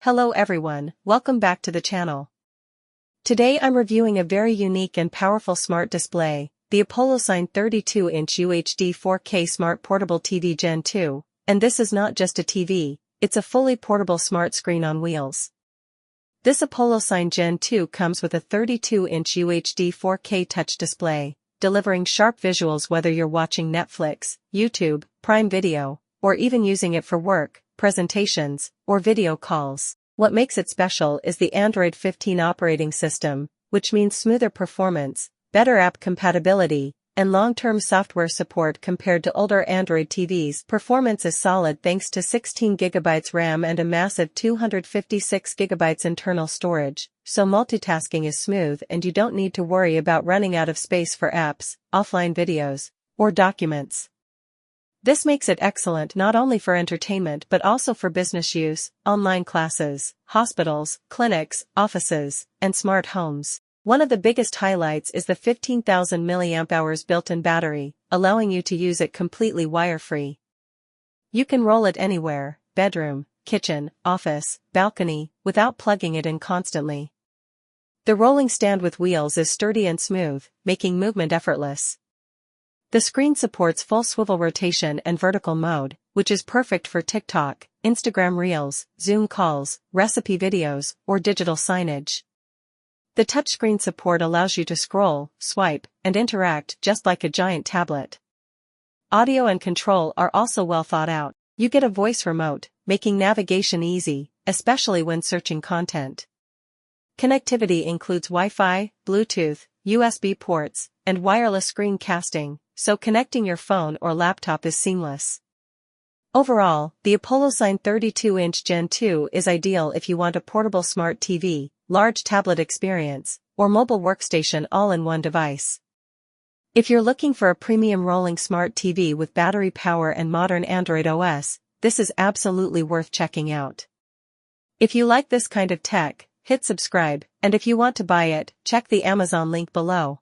Hello everyone, welcome back to the channel. Today I'm reviewing a very unique and powerful smart display, the ApoloSign 32-inch UHD 4K Smart Portable TV Gen2, and this is not just a TV, it's a fully portable smart screen on wheels. This ApoloSign Gen2 comes with a 32-inch UHD 4K touch display, delivering sharp visuals whether you're watching Netflix, YouTube, Prime Video, or even using it for work, presentations, or video calls. What makes it special is the Android 15 operating system, which means smoother performance, better app compatibility, and long-term software support compared to older Android TVs. Performance is solid thanks to 16GB RAM and a massive 256GB internal storage, so multitasking is smooth and you don't need to worry about running out of space for apps, offline videos, or documents. This makes it excellent not only for entertainment but also for business use, online classes, hospitals, clinics, offices, and smart homes. One of the biggest highlights is the 15,000 mAh built-in battery, allowing you to use it completely wire-free. You can roll it anywhere, bedroom, kitchen, office, balcony, without plugging it in constantly. The rolling stand with wheels is sturdy and smooth, making movement effortless. The screen supports full swivel rotation and vertical mode, which is perfect for TikTok, Instagram Reels, Zoom calls, recipe videos, or digital signage. The touchscreen support allows you to scroll, swipe, and interact just like a giant tablet. Audio and control are also well thought out. You get a voice remote, making navigation easy, especially when searching content. Connectivity includes Wi-Fi, Bluetooth, USB ports, and wireless screencasting, so connecting your phone or laptop is seamless. Overall, the ApoloSign 32-inch Gen2 is ideal if you want a portable smart TV, large tablet experience, or mobile workstation all in one device. If you're looking for a premium rolling smart TV with battery power and modern Android OS, this is absolutely worth checking out. If you like this kind of tech, hit subscribe, and if you want to buy it, check the Amazon link below.